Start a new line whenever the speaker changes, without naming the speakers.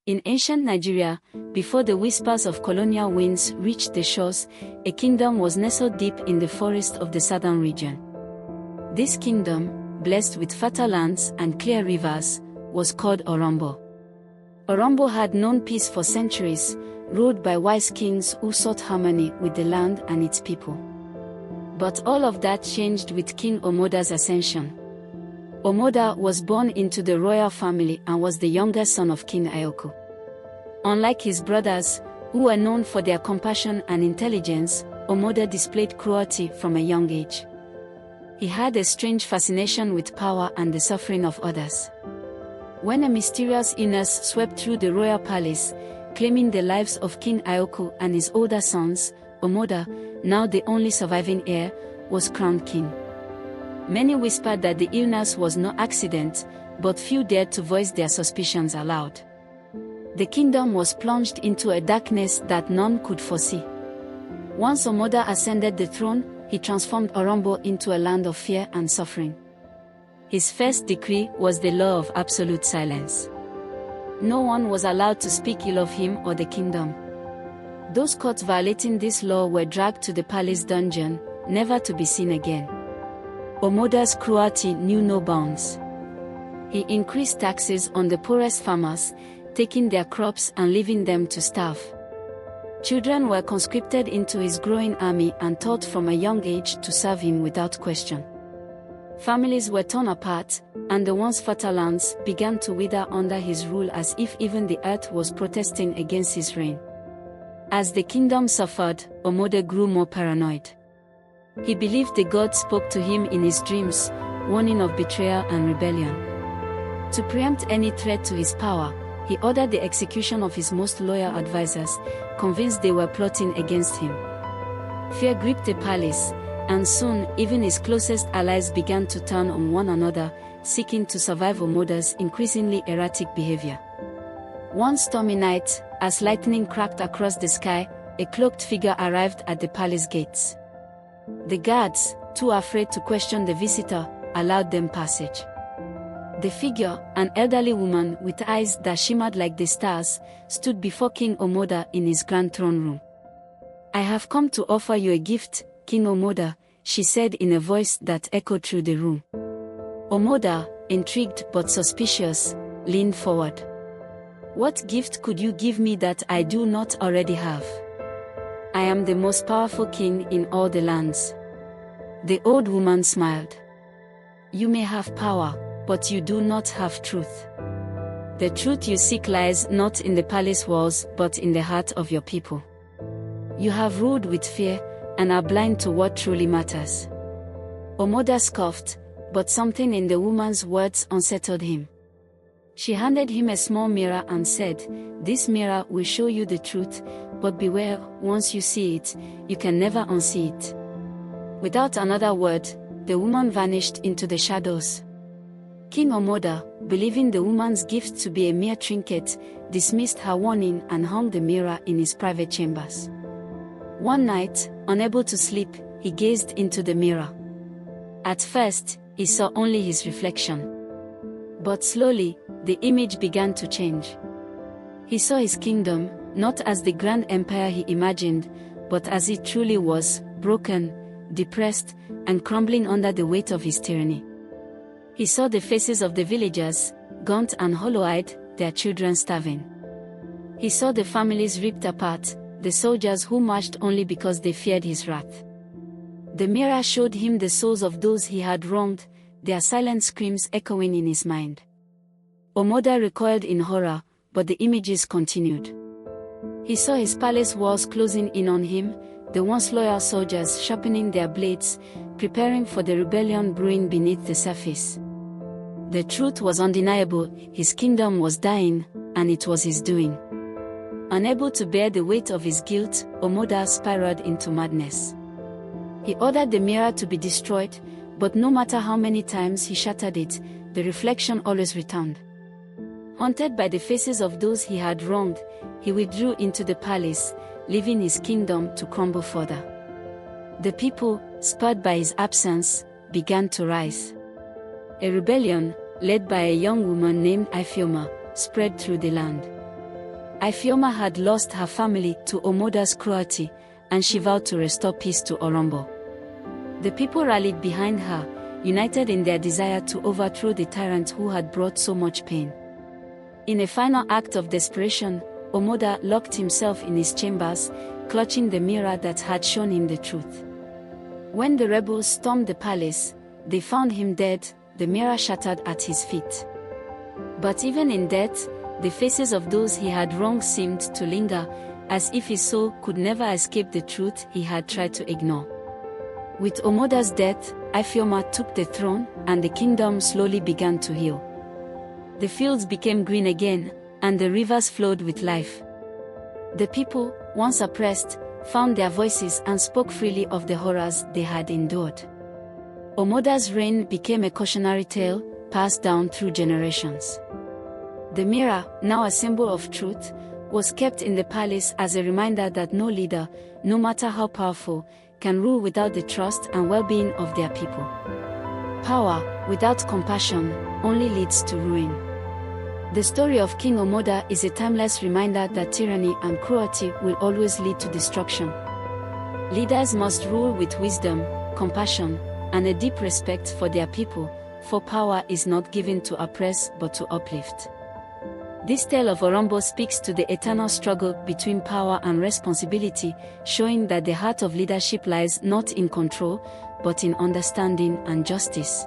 In ancient Nigeria, before the whispers of colonial winds reached the shores, a kingdom was nestled deep in the forest of the southern region. This kingdom, blessed with fertile lands and clear rivers, was called Orombo. Orombo had known peace for centuries, ruled by wise kings who sought harmony with the land and its people. But all of that changed with King Omoda's ascension. Omoda was born into the royal family and was the youngest son of King Ayoku. Unlike his brothers, who were known for their compassion and intelligence, Omoda displayed cruelty from a young age. He had a strange fascination with power and the suffering of others. When a mysterious illness swept through the royal palace, claiming the lives of King Ayoku and his older sons, Omoda, now the only surviving heir, was crowned king. Many whispered that the illness was no accident, but few dared to voice their suspicions aloud. The kingdom was plunged into a darkness that none could foresee. Once Omoda ascended the throne, he transformed Orombo into a land of fear and suffering. His first decree was the law of absolute silence. No one was allowed to speak ill of him or the kingdom. Those caught violating this law were dragged to the palace dungeon, never to be seen again. Omoda's cruelty knew no bounds. He increased taxes on the poorest farmers, taking their crops and leaving them to starve. Children were conscripted into his growing army and taught from a young age to serve him without question. Families were torn apart, and the once fertile lands began to wither under his rule as if even the earth was protesting against his reign. As the kingdom suffered, Omoda grew more paranoid. He believed the gods spoke to him in his dreams, warning of betrayal and rebellion. To preempt any threat to his power, he ordered the execution of his most loyal advisors, convinced they were plotting against him. Fear gripped the palace, and soon even his closest allies began to turn on one another, seeking to survive Omoda's increasingly erratic behavior. One stormy night, as lightning cracked across the sky, a cloaked figure arrived at the palace gates. The guards, too afraid to question the visitor, allowed them passage. The figure, an elderly woman with eyes that shimmered like the stars, stood before King Omoda in his grand throne room. "I have come to offer you a gift, King Omoda," she said in a voice that echoed through the room. Omoda, intrigued but suspicious, leaned forward. "What gift could you give me that I do not already have? I am the most powerful king in all the lands." The old woman smiled. "You may have power, but you do not have truth. The truth you seek lies not in the palace walls but in the heart of your people. You have ruled with fear, and are blind to what truly matters." Omoda scoffed, but something in the woman's words unsettled him. She handed him a small mirror and said, "This mirror will show you the truth, but beware, once you see it, you can never unsee it." Without another word, the woman vanished into the shadows. King Omoda, believing the woman's gift to be a mere trinket, dismissed her warning and hung the mirror in his private chambers. One night, unable to sleep, he gazed into the mirror. At first, he saw only his reflection. But slowly, the image began to change. He saw his kingdom, not as the grand empire he imagined, but as it truly was, broken, depressed, and crumbling under the weight of his tyranny. He saw the faces of the villagers, gaunt and hollow-eyed, their children starving. He saw the families ripped apart, the soldiers who marched only because they feared his wrath. The mirror showed him the souls of those he had wronged, their silent screams echoing in his mind. Omoda recoiled in horror, but the images continued. He saw his palace walls closing in on him, the once loyal soldiers sharpening their blades, preparing for the rebellion brewing beneath the surface. The truth was undeniable: his kingdom was dying, and it was his doing. Unable to bear the weight of his guilt, Omoda spiraled into madness. He ordered the mirror to be destroyed, but no matter how many times he shattered it, the reflection always returned. Haunted by the faces of those he had wronged, he withdrew into the palace, leaving his kingdom to crumble further. The people, spurred by his absence, began to rise. A rebellion, led by a young woman named Ifeoma, spread through the land. Ifeoma had lost her family to Omoda's cruelty, and she vowed to restore peace to Orombo. The people rallied behind her, united in their desire to overthrow the tyrant who had brought so much pain. In a final act of desperation, Omoda locked himself in his chambers, clutching the mirror that had shown him the truth. When the rebels stormed the palace, they found him dead, the mirror shattered at his feet. But even in death, the faces of those he had wronged seemed to linger, as if his soul could never escape the truth he had tried to ignore. With Omoda's death, Ifeoma took the throne, and the kingdom slowly began to heal. The fields became green again, and the rivers flowed with life. The people, once oppressed, found their voices and spoke freely of the horrors they had endured. Omoda's reign became a cautionary tale, passed down through generations. The mirror, now a symbol of truth, was kept in the palace as a reminder that no leader, no matter how powerful, can rule without the trust and well-being of their people. Power, without compassion, only leads to ruin. The story of King Omoda is a timeless reminder that tyranny and cruelty will always lead to destruction. Leaders must rule with wisdom, compassion, and a deep respect for their people, for power is not given to oppress but to uplift. This tale of Orombo speaks to the eternal struggle between power and responsibility, showing that the heart of leadership lies not in control, but in understanding and justice.